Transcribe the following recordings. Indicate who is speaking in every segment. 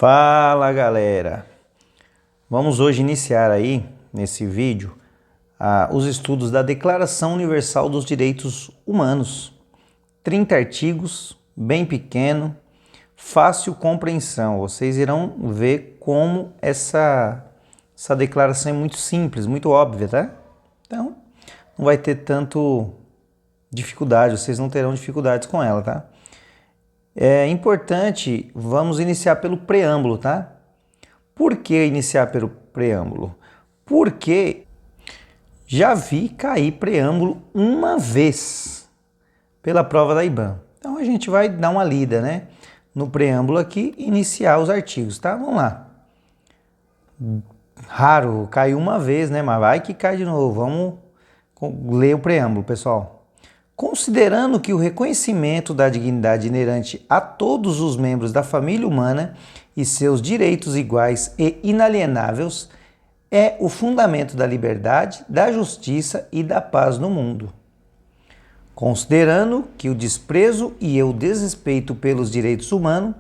Speaker 1: Fala galera, vamos hoje iniciar aí nesse vídeo os estudos da Declaração Universal dos Direitos Humanos. 30 artigos, bem pequeno, fácil compreensão. Vocês irão ver como essa declaração é muito simples, muito óbvia, tá? Então não vai ter tanto dificuldade, vocês não terão dificuldades com ela, tá? É importante, vamos iniciar pelo preâmbulo, tá? Por que iniciar pelo preâmbulo? Porque já vi cair preâmbulo uma vez pela prova da IBAN. Então a gente vai dar uma lida, né? No preâmbulo aqui, iniciar os artigos, tá? Vamos lá. Raro, caiu uma vez, né? Mas vai que cai de novo. Vamos ler o preâmbulo, pessoal. Considerando que o reconhecimento da dignidade inerente a todos os membros da família humana e seus direitos iguais e inalienáveis é o fundamento da liberdade, da justiça e da paz no mundo. Considerando que o desprezo e o desrespeito pelos direitos humanos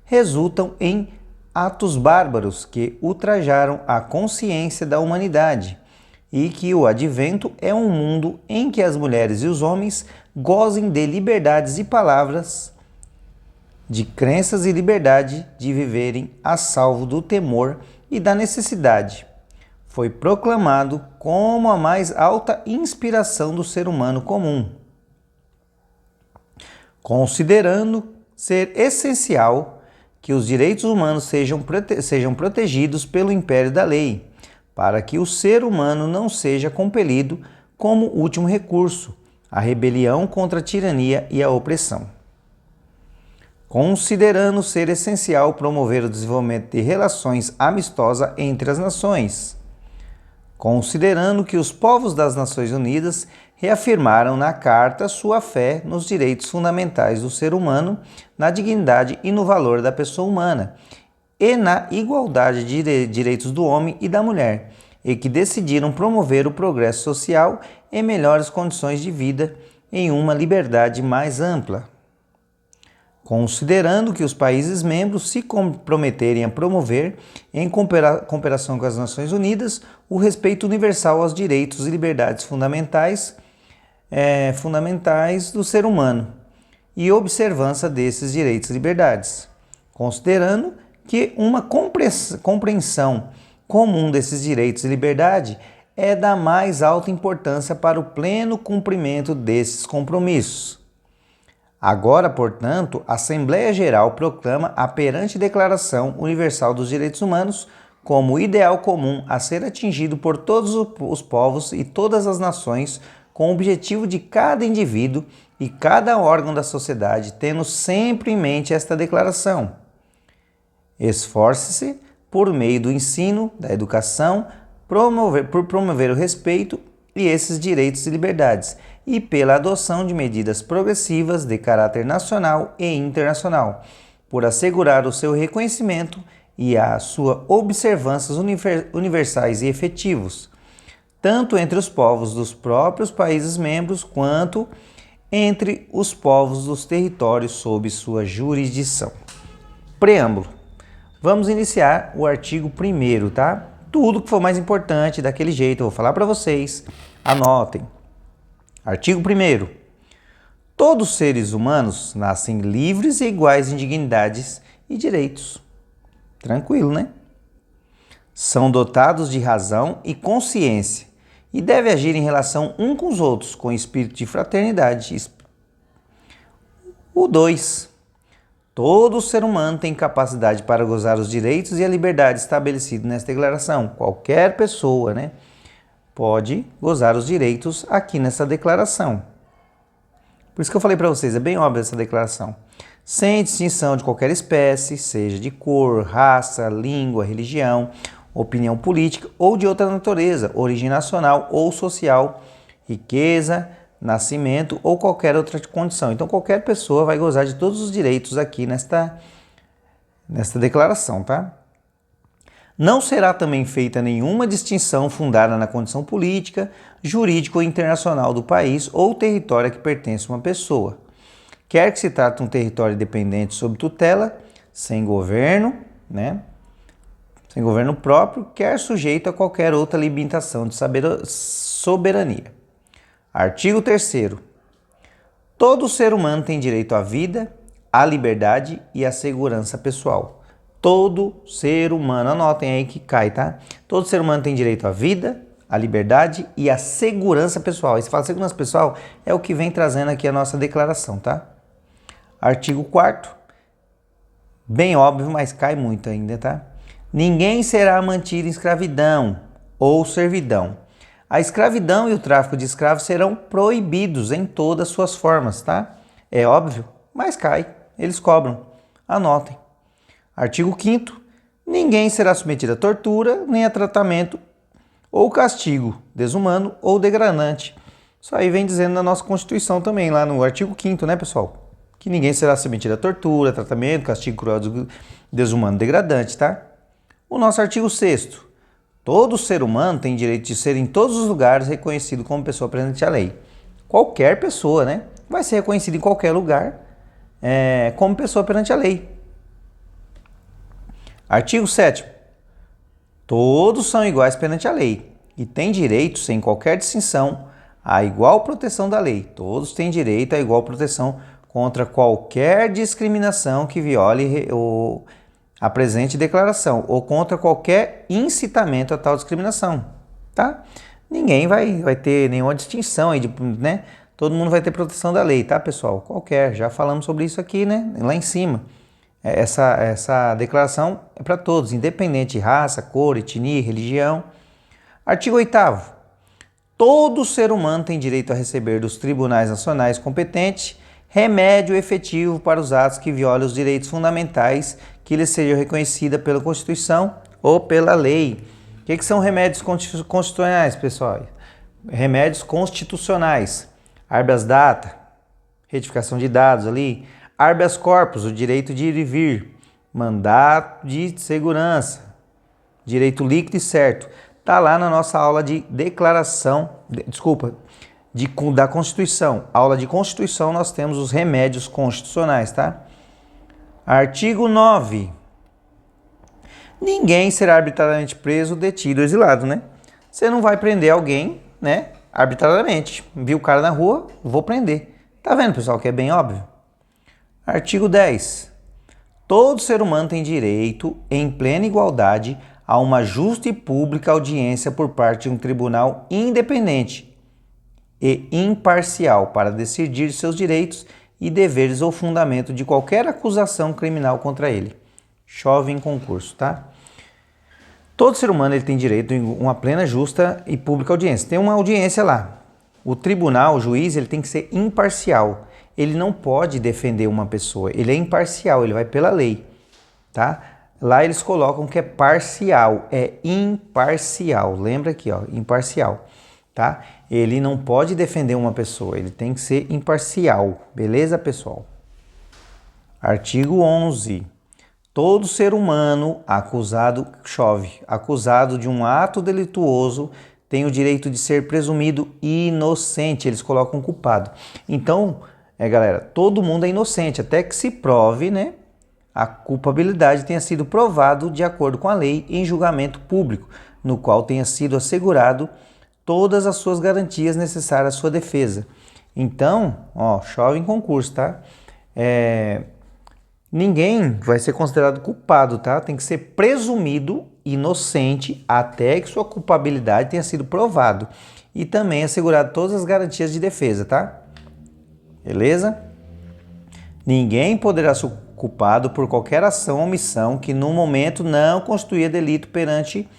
Speaker 1: resultam em atos bárbaros que ultrajaram a consciência da humanidade, e que o advento é um mundo em que as mulheres e os homens gozem de liberdades e palavras, de crenças e liberdade de viverem a salvo do temor e da necessidade. Foi proclamado como a mais alta inspiração do ser humano comum. Considerando ser essencial que os direitos humanos sejam protegidos pelo império da lei, para que o ser humano não seja compelido, como último recurso, à rebelião contra a tirania e a opressão. Considerando ser essencial promover o desenvolvimento de relações amistosas entre as nações. Considerando que os povos das Nações Unidas reafirmaram na Carta sua fé nos direitos fundamentais do ser humano, na dignidade e no valor da pessoa humana, e na igualdade de direitos do homem e da mulher, e que decidiram promover o progresso social e melhores condições de vida em uma liberdade mais ampla. Considerando que os países membros se comprometerem a promover, em cooperação com as Nações Unidas, o respeito universal aos direitos e liberdades fundamentais do ser humano e observância desses direitos e liberdades. Considerando que uma compreensão comum desses direitos e liberdade é da mais alta importância para o pleno cumprimento desses compromissos. Agora, portanto, a Assembleia Geral proclama a perante Declaração Universal dos Direitos Humanos como o ideal comum a ser atingido por todos os povos e todas as nações, com o objetivo de cada indivíduo e cada órgão da sociedade tendo sempre em mente esta declaração. Esforce-se, por meio do ensino, da educação, por promover o respeito e esses direitos e liberdades, e pela adoção de medidas progressivas de caráter nacional e internacional, por assegurar o seu reconhecimento e a sua observância universais e efetivos, tanto entre os povos dos próprios países membros, quanto entre os povos dos territórios sob sua jurisdição. Preâmbulo. Vamos iniciar o artigo 1º, tá? Tudo que for mais importante daquele jeito, eu vou falar para vocês, anotem. Artigo 1º. Todos os seres humanos nascem livres e iguais em dignidades e direitos. Tranquilo, né? São dotados de razão e consciência e devem agir em relação uns com os outros, com espírito de fraternidade. O 2. Todo ser humano tem capacidade para gozar os direitos e a liberdade estabelecidos nesta declaração. Qualquer pessoa, né, pode gozar os direitos aqui nessa declaração. Por isso que eu falei para vocês, é bem óbvio essa declaração. Sem distinção de qualquer espécie, seja de cor, raça, língua, religião, opinião política ou de outra natureza, origem nacional ou social, riqueza, nascimento ou qualquer outra condição. Então qualquer pessoa vai gozar de todos os direitos aqui nesta declaração, tá? Não será também feita nenhuma distinção fundada na condição política, jurídica ou internacional do país ou território a que pertence uma pessoa. Quer que se trate de um território dependente sob tutela, sem governo né? Sem governo próprio, quer sujeito a qualquer outra limitação de soberania. Artigo 3º. Todo ser humano tem direito à vida, à liberdade e à segurança pessoal. Todo ser humano, anotem aí que cai, tá? Todo ser humano tem direito à vida, à liberdade e à segurança pessoal. E se fala segurança pessoal, é o que vem trazendo aqui a nossa declaração, tá? Artigo 4º. Bem óbvio, mas cai muito ainda, tá? Ninguém será mantido em escravidão ou servidão. A escravidão e o tráfico de escravos serão proibidos em todas as suas formas, tá? É óbvio, mas cai. Eles cobram. Anotem. Artigo 5º. Ninguém será submetido a tortura, nem a tratamento ou castigo desumano ou degradante. Isso aí vem dizendo na nossa Constituição também, lá no artigo 5º, né, pessoal? Que ninguém será submetido a tortura, tratamento, castigo cruel, desumano, degradante, tá? O nosso artigo 6º. Todo ser humano tem direito de ser em todos os lugares reconhecido como pessoa perante a lei. Qualquer pessoa, né? Vai ser reconhecido em qualquer lugar como pessoa perante a lei. Artigo 7º. Todos são iguais perante a lei e têm direito, sem qualquer distinção, à igual proteção da lei. Todos têm direito à igual proteção contra qualquer discriminação que viole a presente declaração ou contra qualquer incitamento a tal discriminação, tá? Ninguém vai ter nenhuma distinção aí, né? Todo mundo vai ter proteção da lei, tá, pessoal? Qualquer, já falamos sobre isso aqui, né? Lá em cima. Essa declaração é para todos, independente de raça, cor, etnia, religião. Artigo 8º. Todo ser humano tem direito a receber dos tribunais nacionais competentes remédio efetivo para os atos que violem os direitos fundamentais que lhes sejam reconhecidos pela Constituição ou pela lei. O que são remédios constitucionais, pessoal? Remédios constitucionais. Habeas data, retificação de dados ali. Habeas corpus, o direito de ir e vir. Mandato de segurança. Direito líquido e certo. Está lá na nossa aula de declaração, da Constituição. Aula de Constituição, nós temos os remédios constitucionais, tá? Artigo 9. Ninguém será arbitrariamente preso, detido ou exilado, né? Você não vai prender alguém, né? Arbitrariamente. Viu o cara na rua, vou prender. Tá vendo, pessoal, que é bem óbvio? Artigo 10. Todo ser humano tem direito, em plena igualdade, a uma justa e pública audiência por parte de um tribunal independente e imparcial para decidir seus direitos e deveres ou fundamento de qualquer acusação criminal contra ele. Chove em concurso, tá? Todo ser humano ele tem direito a uma plena, justa e pública audiência. Tem uma audiência lá. O tribunal, o juiz, ele tem que ser imparcial. Ele não pode defender uma pessoa. Ele é imparcial, ele vai pela lei, tá? Lá eles colocam que é parcial, é imparcial. Lembra aqui, ó, imparcial, tá? Ele não pode defender uma pessoa, ele tem que ser imparcial. Beleza, pessoal? Artigo 11. Todo ser humano acusado de um ato delituoso tem o direito de ser presumido inocente. Eles colocam culpado. Então, galera, todo mundo é inocente, até que se prove, né? A culpabilidade tenha sido provado de acordo com a lei em julgamento público, no qual tenha sido assegurado todas as suas garantias necessárias à sua defesa. Então, ó, chove em concurso, tá? Ninguém vai ser considerado culpado, tá? Tem que ser presumido inocente até que sua culpabilidade tenha sido provado e também assegurado todas as garantias de defesa, tá? Beleza? Ninguém poderá ser culpado por qualquer ação ou omissão que no momento não constituía delito perante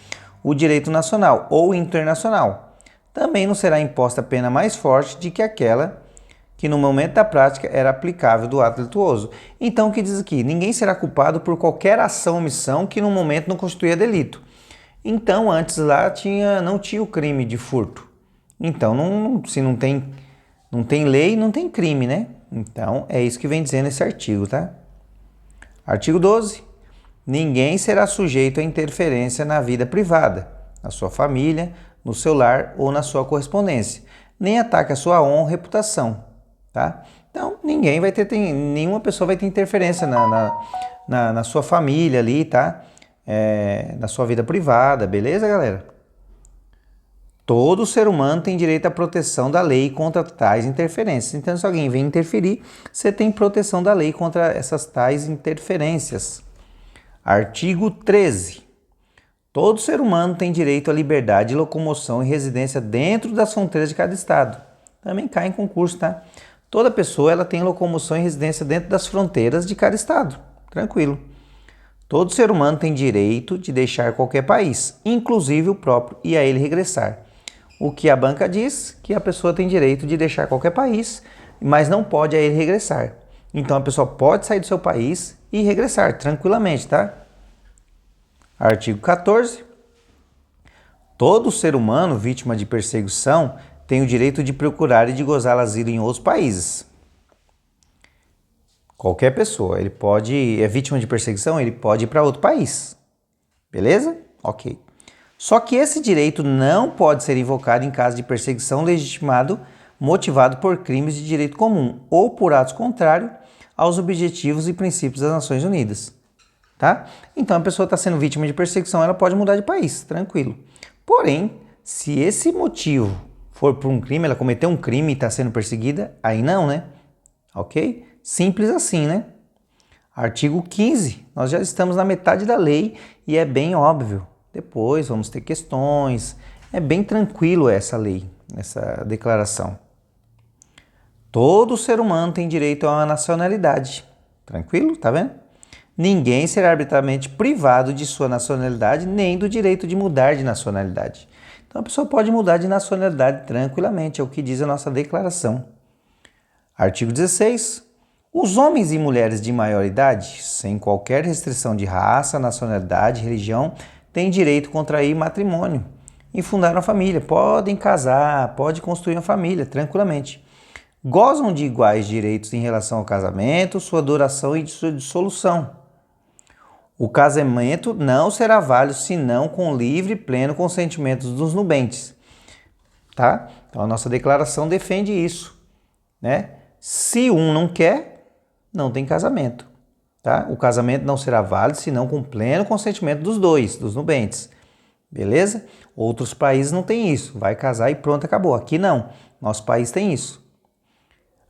Speaker 1: o direito nacional ou internacional. Também não será imposta pena mais forte do que aquela que no momento da prática era aplicável do ato delituoso. Então, o que diz aqui? Ninguém será culpado por qualquer ação ou omissão que no momento não constituía delito. Então, antes lá não tinha o crime de furto. Então, se não tem lei, não tem crime, né? Então, é isso que vem dizendo esse artigo, tá? Artigo 12. Ninguém será sujeito a interferência na vida privada, na sua família, no seu lar ou na sua correspondência, nem ataque a sua honra ou reputação, tá? Então, nenhuma pessoa vai ter interferência na sua família ali, tá? Na sua vida privada, beleza, galera? Todo ser humano tem direito à proteção da lei contra tais interferências. Então, se alguém vem interferir, você tem proteção da lei contra essas tais interferências. Artigo 13. Todo ser humano tem direito à liberdade de locomoção e residência dentro das fronteiras de cada estado. Também cai em concurso, tá? Toda pessoa ela tem locomoção e residência dentro das fronteiras de cada estado. Tranquilo. Todo ser humano tem direito de deixar qualquer país, inclusive o próprio, e a ele regressar. O que a banca diz que a pessoa tem direito de deixar qualquer país, mas não pode a ele regressar. Então a pessoa pode sair do seu país e regressar tranquilamente, tá? Artigo 14. Todo ser humano vítima de perseguição tem o direito de procurar e de gozar asilo em outros países. Qualquer pessoa, ele é vítima de perseguição, ele pode ir para outro país. Beleza? Ok. Só que esse direito não pode ser invocado em caso de perseguição legitimado, motivado por crimes de direito comum ou por atos contrários aos objetivos e princípios das Nações Unidas. Tá? Então a pessoa está sendo vítima de perseguição, ela pode mudar de país, tranquilo. Porém, se esse motivo for por um crime, ela cometeu um crime e está sendo perseguida, aí não, né? Ok? Simples assim, né? Artigo 15. Nós já estamos na metade da lei e é bem óbvio. Depois vamos ter questões. É bem tranquilo essa lei, essa declaração. Todo ser humano tem direito a uma nacionalidade. Tranquilo? Tá vendo? Ninguém será arbitrariamente privado de sua nacionalidade nem do direito de mudar de nacionalidade. Então a pessoa pode mudar de nacionalidade tranquilamente, é o que diz a nossa declaração. Artigo 16. Os homens e mulheres de maior idade, sem qualquer restrição de raça, nacionalidade, religião, têm direito a contrair matrimônio e fundar uma família. Podem casar, podem construir uma família tranquilamente. Gozam de iguais direitos em relação ao casamento, sua duração e de sua dissolução. O casamento não será válido senão com livre e pleno consentimento dos nubentes. Tá? Então a nossa declaração defende isso, né? Se um não quer, não tem casamento. Tá? O casamento não será válido senão com pleno consentimento dos dois, dos nubentes. Beleza? Outros países não tem isso. Vai casar e pronto, acabou. Aqui não. Nosso país tem isso.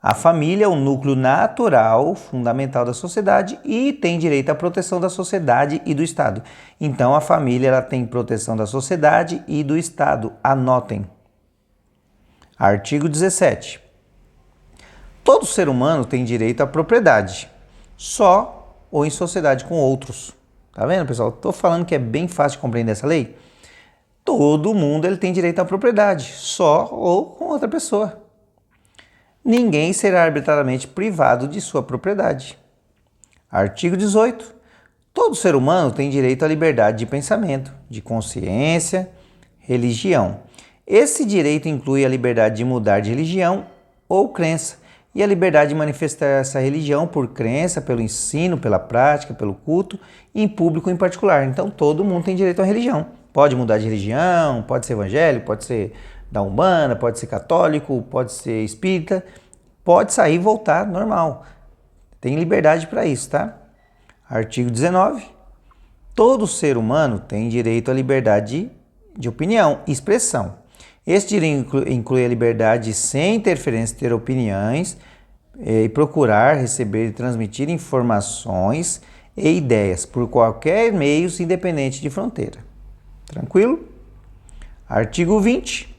Speaker 1: A família é o núcleo natural, fundamental da sociedade e tem direito à proteção da sociedade e do Estado. Então, a família ela tem proteção da sociedade e do Estado. Anotem. Artigo 17. Todo ser humano tem direito à propriedade, só ou em sociedade com outros. Tá vendo, pessoal? Estou falando que é bem fácil de compreender essa lei. Todo mundo ele tem direito à propriedade, só ou com outra pessoa. Ninguém será arbitrariamente privado de sua propriedade. Artigo 18. Todo ser humano tem direito à liberdade de pensamento, de consciência, religião. Esse direito inclui a liberdade de mudar de religião ou crença e a liberdade de manifestar essa religião por crença, pelo ensino, pela prática, pelo culto, em público em particular. Então todo mundo tem direito à religião. Pode mudar de religião, pode ser evangélico, pode ser da Umbanda, pode ser católico, pode ser espírita, pode sair e voltar normal. Tem liberdade para isso, tá? Artigo 19. Todo ser humano tem direito à liberdade de opinião e expressão. Este direito inclui a liberdade de, sem interferência, ter opiniões e procurar, receber e transmitir informações e ideias por qualquer meio, independente de fronteira. Tranquilo? Artigo 20.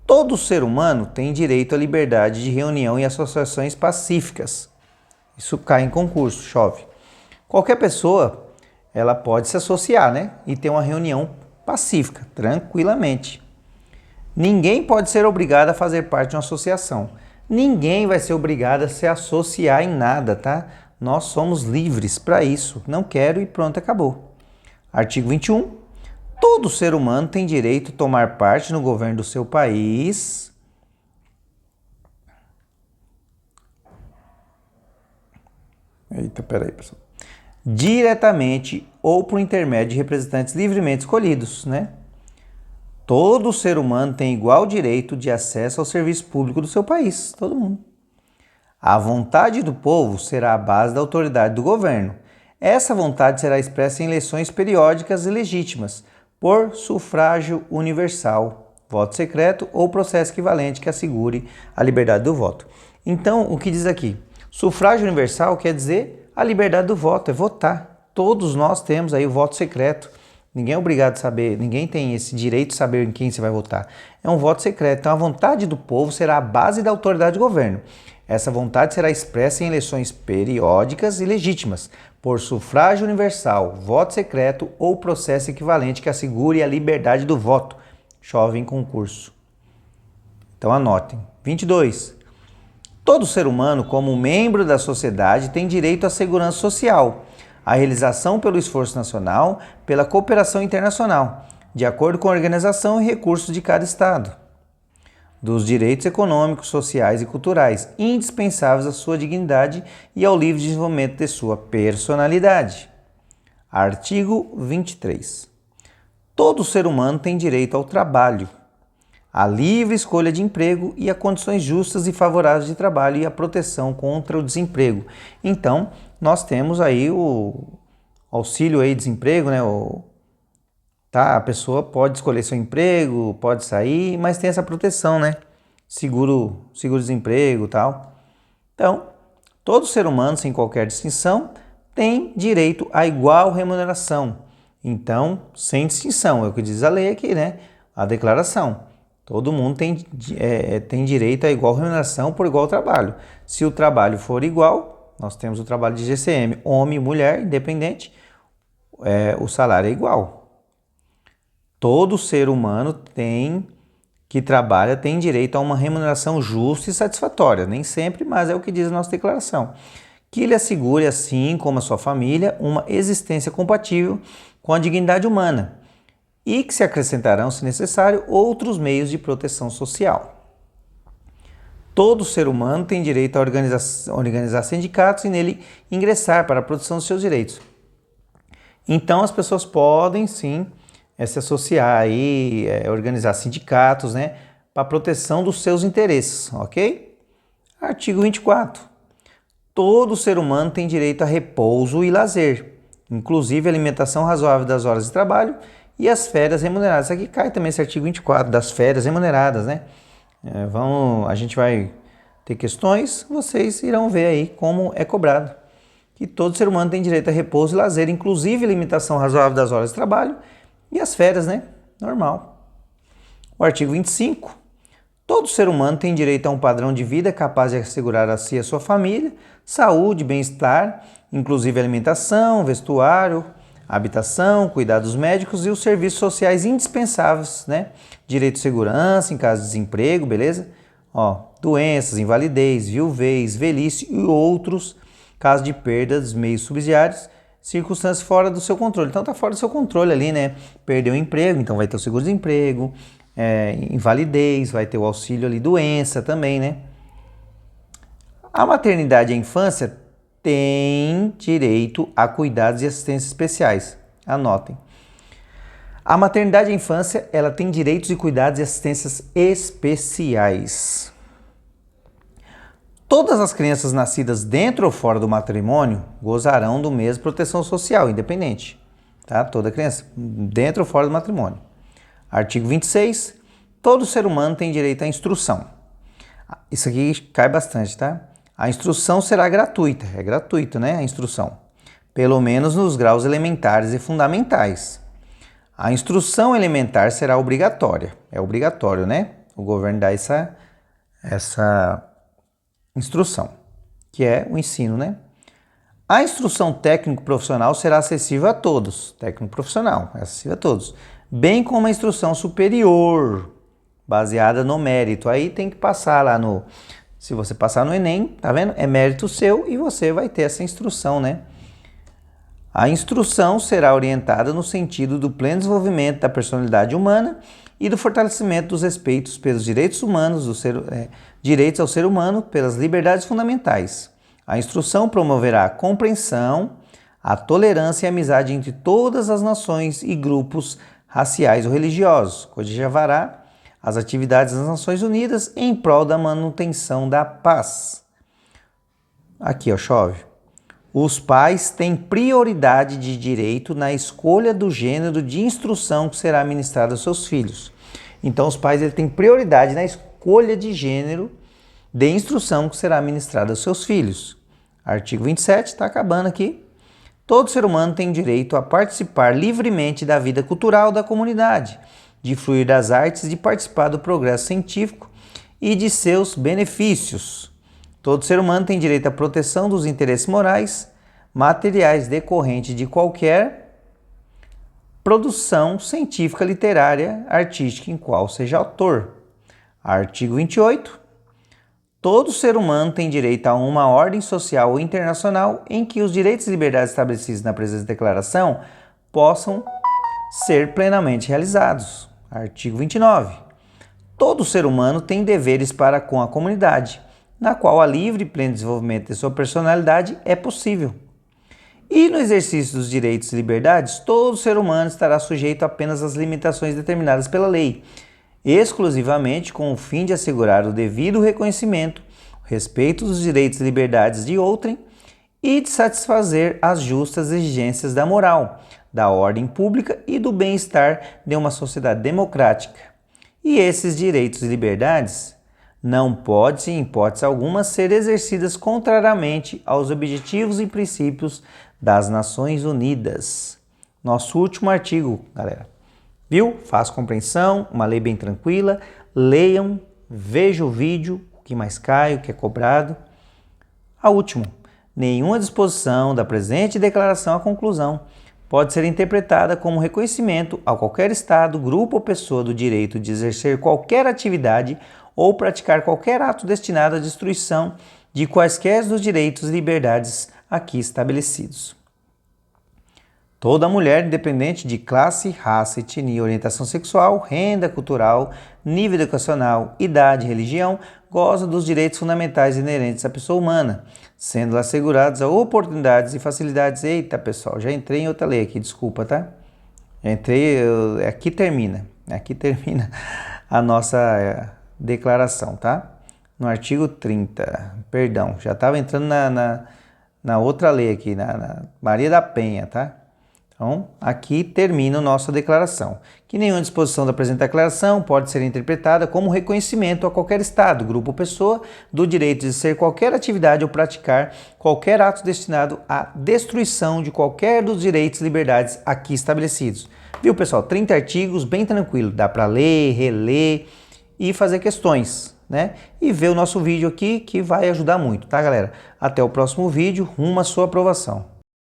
Speaker 1: Todo ser humano tem direito à liberdade de reunião e associações pacíficas. Isso cai em concurso, chove. Qualquer pessoa, ela pode se associar, né? E ter uma reunião pacífica, tranquilamente. Ninguém pode ser obrigado a fazer parte de uma associação. Ninguém vai ser obrigado a se associar em nada, tá? Nós somos livres para isso. Não quero e pronto, acabou. Artigo 21. Todo ser humano tem direito a tomar parte no governo do seu país. Eita, peraí, pessoal. Diretamente ou por intermédio de representantes livremente escolhidos, né? Todo ser humano tem igual direito de acesso ao serviço público do seu país, todo mundo. A vontade do povo será a base da autoridade do governo. Essa vontade será expressa em eleições periódicas e legítimas, por sufrágio universal, voto secreto ou processo equivalente que assegure a liberdade do voto. Então, o que diz aqui? Sufrágio universal quer dizer a liberdade do voto, é votar. Todos nós temos aí o voto secreto. Ninguém é obrigado a saber, ninguém tem esse direito de saber em quem você vai votar. É um voto secreto. Então, a vontade do povo será a base da autoridade de governo. Essa vontade será expressa em eleições periódicas e legítimas, por sufrágio universal, voto secreto ou processo equivalente que assegure a liberdade do voto. Chove em concurso. Então anotem. 22. Todo ser humano, como membro da sociedade, tem direito à segurança social, à realização pelo esforço nacional, pela cooperação internacional, de acordo com a organização e recursos de cada Estado, dos direitos econômicos, sociais e culturais, indispensáveis à sua dignidade e ao livre desenvolvimento de sua personalidade. Artigo 23. Todo ser humano tem direito ao trabalho, à livre escolha de emprego e a condições justas e favoráveis de trabalho e a proteção contra o desemprego. Então, nós temos aí o auxílio aí desemprego, né? A pessoa pode escolher seu emprego, pode sair, mas tem essa proteção, né? Seguro-desemprego e tal. Então, todo ser humano, sem qualquer distinção, tem direito à igual remuneração. Então, sem distinção, é o que diz a lei aqui, né? A declaração. Todo mundo tem direito à igual remuneração por igual trabalho. Se o trabalho for igual, nós temos o trabalho de GCM, homem e mulher, independente, o salário é igual. Todo ser humano que trabalha tem direito a uma remuneração justa e satisfatória. Nem sempre, mas é o que diz a nossa declaração. Que lhe assegure, assim como a sua família, uma existência compatível com a dignidade humana e que se acrescentarão, se necessário, outros meios de proteção social. Todo ser humano tem direito a organizar sindicatos e nele ingressar para a proteção dos seus direitos. Então, as pessoas podem, sim, se associar aí, organizar sindicatos, né, para a proteção dos seus interesses, ok? Artigo 24. Todo ser humano tem direito a repouso e lazer, inclusive alimentação razoável das horas de trabalho e as férias remuneradas. Aqui cai também esse artigo 24 das férias remuneradas, né? A gente vai ter questões, vocês irão ver aí como é cobrado. Que todo ser humano tem direito a repouso e lazer, inclusive limitação razoável das horas de trabalho e as férias, né? Normal. O artigo 25. Todo ser humano tem direito a um padrão de vida capaz de assegurar a si e a sua família, saúde, bem-estar, inclusive alimentação, vestuário, habitação, cuidados médicos e os serviços sociais indispensáveis, né? Direito de segurança em caso de desemprego, beleza? Doenças, invalidez, viuvez, velhice e outros casos de perda dos meios subsidiários, circunstâncias fora do seu controle. Então tá fora do seu controle ali, né? Perdeu o emprego, então vai ter o seguro-desemprego, invalidez, vai ter o auxílio ali, doença também, né? A maternidade e a infância tem direito a cuidados e assistências especiais. Anotem. A maternidade e a infância, ela tem direitos de cuidados e assistências especiais. Todas as crianças nascidas dentro ou fora do matrimônio gozarão do mesmo proteção social, independente. Tá? Toda criança, dentro ou fora do matrimônio. Artigo 26. Todo ser humano tem direito à instrução. Isso aqui cai bastante, tá? A instrução será gratuita, é gratuito, né? A instrução, pelo menos nos graus elementares e fundamentais. A instrução elementar será obrigatória, é obrigatório, né? O governo dá essa instrução, que é o ensino, né? A instrução técnico-profissional será acessível a todos, técnico-profissional, é acessível a todos, bem como a instrução superior, baseada no mérito. Aí tem que passar lá se você passar no Enem, tá vendo? É mérito seu e você vai ter essa instrução, né? A instrução será orientada no sentido do pleno desenvolvimento da personalidade humana e do fortalecimento dos respeitos pelos direitos humanos, direitos ao ser humano, pelas liberdades fundamentais. A instrução promoverá a compreensão, a tolerância e a amizade entre todas as nações e grupos raciais ou religiosos, coadjuvará as atividades das Nações Unidas em prol da manutenção da paz. Aqui, chove. Os pais têm prioridade de direito na escolha do gênero de instrução que será ministrada aos seus filhos. Então, os pais têm prioridade na escolha de gênero de instrução que será ministrada aos seus filhos. Artigo 27, está acabando aqui. Todo ser humano tem direito a participar livremente da vida cultural da comunidade, de fruir das artes, de participar do progresso científico e de seus benefícios. Todo ser humano tem direito à proteção dos interesses morais, materiais decorrentes de qualquer produção científica, literária, artística em qual seja autor. Artigo 28. Todo ser humano tem direito a uma ordem social internacional em que os direitos e liberdades estabelecidos na presente declaração possam ser plenamente realizados. Artigo 29. Todo ser humano tem deveres para com a comunidade, na qual a livre e pleno desenvolvimento de sua personalidade é possível. E no exercício dos direitos e liberdades, todo ser humano estará sujeito apenas às limitações determinadas pela lei, exclusivamente com o fim de assegurar o devido reconhecimento, o respeito dos direitos e liberdades de outrem e de satisfazer as justas exigências da moral, da ordem pública e do bem-estar de uma sociedade democrática. E esses direitos e liberdades não podem, em hipótese alguma, ser exercidas contrariamente aos objetivos e princípios das Nações Unidas. Nosso último artigo, galera. Viu? Fácil compreensão, uma lei bem tranquila. Leiam, vejam o vídeo, o que mais cai, o que é cobrado. A última. Nenhuma disposição da presente declaração à conclusão pode ser interpretada como reconhecimento a qualquer Estado, grupo ou pessoa do direito de exercer qualquer atividade ou praticar qualquer ato destinado à destruição de quaisquer dos direitos e liberdades aqui estabelecidos. Toda mulher, independente de classe, raça, etnia, orientação sexual, renda cultural, nível educacional, idade e religião, goza dos direitos fundamentais inerentes à pessoa humana, sendo asseguradas oportunidades e facilidades. Eita, pessoal, já entrei em outra lei aqui, desculpa, tá? Já entrei, aqui termina a nossa declaração, tá? No artigo 30, perdão, já estava entrando na outra lei aqui, na Maria da Penha, tá? Então, aqui termina a nossa declaração, que nenhuma disposição da presente declaração pode ser interpretada como reconhecimento a qualquer Estado, grupo ou pessoa do direito de exercer qualquer atividade ou praticar qualquer ato destinado à destruição de qualquer dos direitos e liberdades aqui estabelecidos. Viu, pessoal? 30 artigos, bem tranquilo, dá para ler, reler e fazer questões, né? E ver o nosso vídeo aqui que vai ajudar muito, tá, galera? Até o próximo vídeo, rumo à sua aprovação.